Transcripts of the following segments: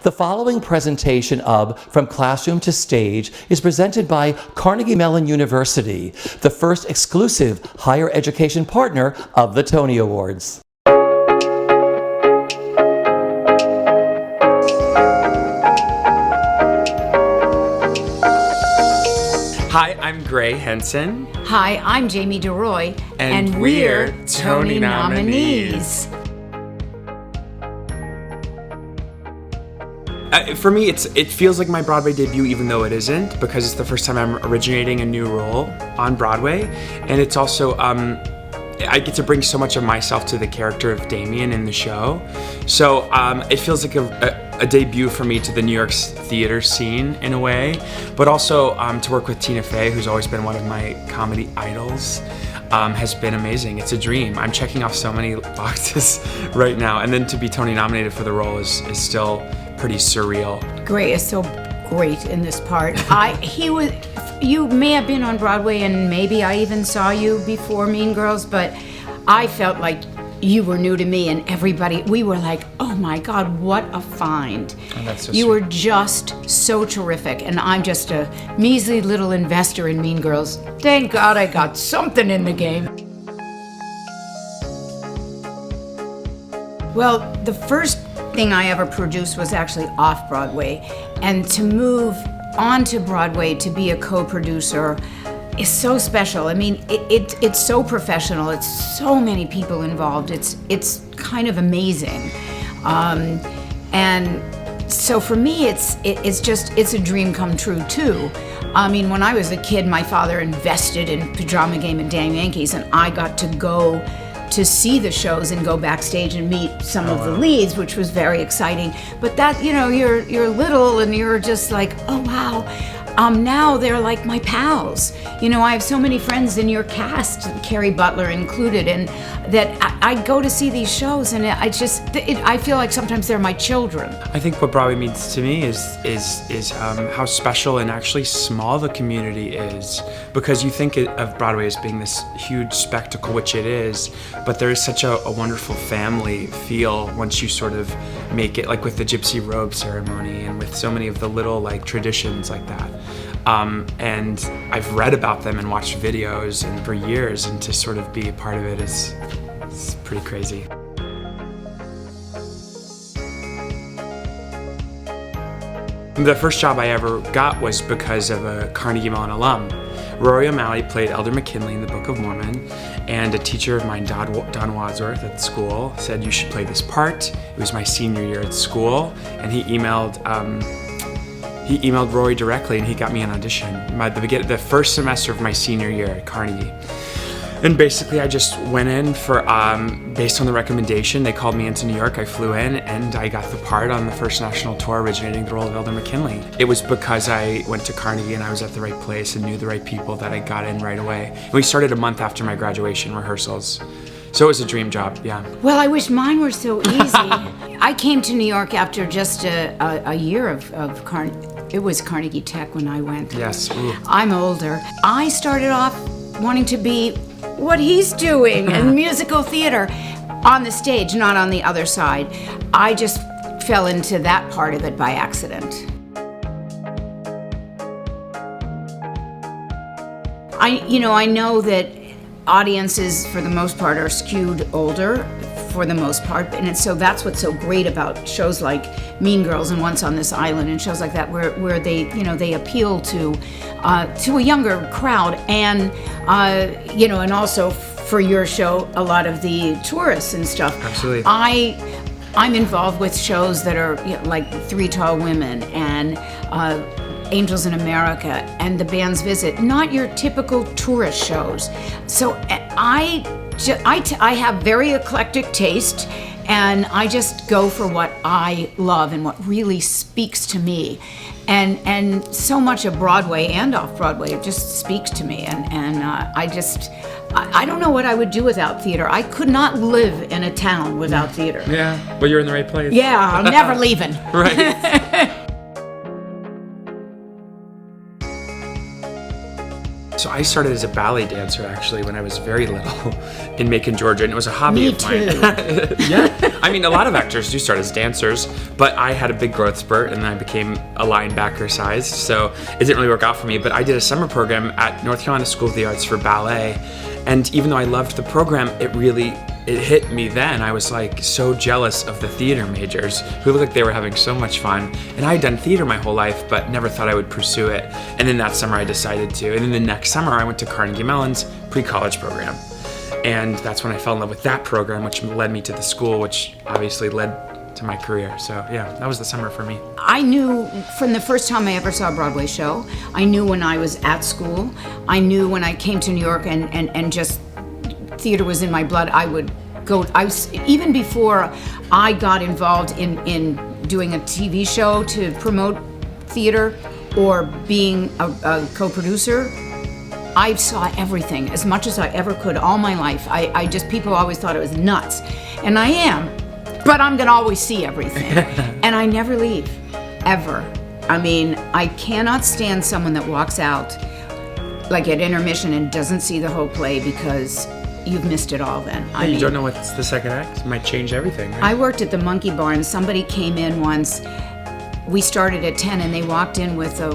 The following presentation of From Classroom to Stage is presented by Carnegie Mellon University, the first exclusive higher education partner of the Tony Awards. Hi, I'm Gray Henson. Hi, I'm Jamie deRoy. And we're Tony Nominees. For me, it feels like my Broadway debut, even though it isn't, because it's the first time I'm originating a new role on Broadway. And it's also, I get to bring so much of myself to the character of Damien in the show. So it feels like a debut for me to the New York theater scene in a way, but also to work with Tina Fey, who's always been one of my comedy idols, has been amazing. It's a dream. I'm checking off so many boxes right now, and then to be Tony nominated for the role is still pretty surreal. Gray is so great in this part. You may have been on Broadway, and maybe I even saw you before Mean Girls, but I felt like you were new to me, and everybody, we were like, oh my God, what a find. Oh, that's so you sweet. were just so terrific, and I'm just a measly little investor in Mean Girls. Thank God I got something in the game. Well, the first thing I ever produced was actually off Broadway, and to move onto Broadway to be a co-producer is so special. I mean, it's so professional. It's so many people involved. It's kind of amazing, and so for me, it's a dream come true too. I mean, when I was a kid, my father invested in Pajama Game and Damn Yankees, and I got to go to see the shows and go backstage and meet some of the leads, which was very exciting. But that, you're little and you're just like, oh wow. Now they're like my pals. I have so many friends in your cast, Carrie Butler included, and that I go to see these shows, and I feel like sometimes they're my children. I think what Broadway means to me is how special and actually small the community is, because you think of Broadway as being this huge spectacle, which it is, but there is such a wonderful family feel once you sort of make it, like with the Gypsy Robe ceremony and with so many of the little traditions like that. And I've read about them and watched videos and for years, and to sort of be a part of it is pretty crazy. The first job I ever got was because of a Carnegie Mellon alum. Rory O'Malley played Elder McKinley in the Book of Mormon, and a teacher of mine, Don Wadsworth at school, said you should play this part. It was my senior year at school, and he emailed Rory directly, and he got me an audition. The first semester of my senior year at Carnegie. And basically I just went in for, based on the recommendation, they called me into New York, I flew in, and I got the part on the first national tour originating the role of Elder McKinley. It was because I went to Carnegie and I was at the right place and knew the right people that I got in right away. And we started a month after my graduation rehearsals. So it was a dream job, yeah. Well, I wish mine were so easy. I came to New York after just a year of Carnegie. It was Carnegie Tech when I went. Yes. Ooh. I'm older. I started off wanting to be what he's doing in musical theater, on the stage, not on the other side. I just fell into that part of it by accident. I know that audiences, for the most part, are skewed older, for the most part, and so that's what's so great about shows like Mean Girls and Once on This Island and shows like that, where they appeal to a younger crowd, and and also for your show, a lot of the tourists and stuff. Absolutely. I'm involved with shows that are like Three Tall Women and Angels in America and The Band's Visit, not your typical tourist shows. So I have very eclectic taste, and I just go for what I love and what really speaks to me. And so much of Broadway and off Broadway, it just speaks to me. And I don't know what I would do without theater. I could not live in a town without theater. Yeah, well, you're in the right place. Yeah, I'm never leaving. Right. So I started as a ballet dancer actually when I was very little in Macon, Georgia, and it was a hobby Me of mine. too. Yeah, I mean, a lot of actors do start as dancers, but I had a big growth spurt and then I became a linebacker size, so it didn't really work out for me. But I did a summer program at North Carolina School of the Arts for ballet, and even though I loved the program, it hit me then. I was like so jealous of the theater majors who looked like they were having so much fun. And I had done theater my whole life, but never thought I would pursue it. And then that summer I decided to. And then the next summer I went to Carnegie Mellon's pre-college program. And that's when I fell in love with that program, which led me to the school, which obviously led to my career. So yeah, that was the summer for me. I knew from the first time I ever saw a Broadway show. I knew when I was at school. I knew when I came to New York and just theater was in my blood. I would go. Even before I got involved in doing a TV show to promote theater or being a co-producer, I saw everything as much as I ever could all my life. I just, people always thought it was nuts, and I am, but I'm gonna always see everything, and I never leave, ever. I mean, I cannot stand someone that walks out like at intermission and doesn't see the whole play because you've missed it all then. I You mean, don't know what's the second act. It might change everything, right? I worked at the Monkey Bar and somebody came in once. We started at 10 and they walked in with a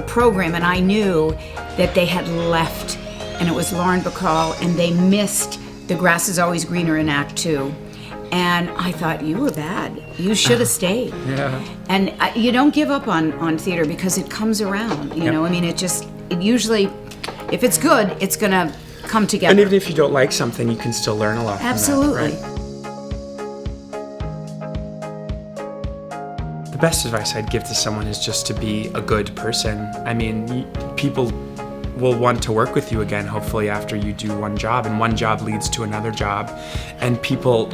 program, and I knew that they had left, and it was Lauren Bacall, and they missed The Grass is Always Greener in Act 2. And I thought, you were bad. You should have stayed. Yeah. And you don't give up on theater because it comes around, you know? I mean, it usually, if it's good, it's gonna come together. And even if you don't like something, you can still learn a lot from that, Absolutely. right? The best advice I'd give to someone is just to be a good person. I mean, people will want to work with you again, hopefully, after you do one job, and one job leads to another job. And people,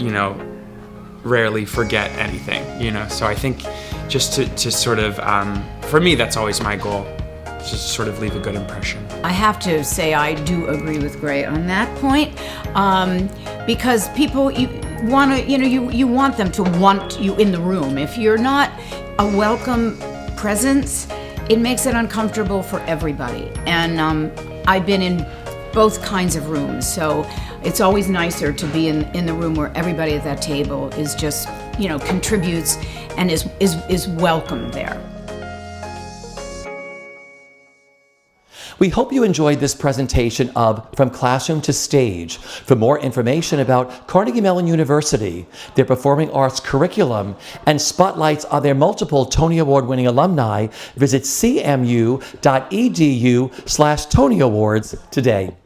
rarely forget anything, So I think just to sort of, for me, that's always my goal, just sort of leave a good impression. I have to say I do agree with Gray on that point, because people, you want them to want you in the room. If you're not a welcome presence, it makes it uncomfortable for everybody. And I've been in both kinds of rooms, so it's always nicer to be in the room where everybody at that table is just, contributes and is welcome there. We hope you enjoyed this presentation of From Classroom to Stage. For more information about Carnegie Mellon University, their performing arts curriculum, and spotlights on their multiple Tony Award-winning alumni, visit cmu.edu/Tony Awards today.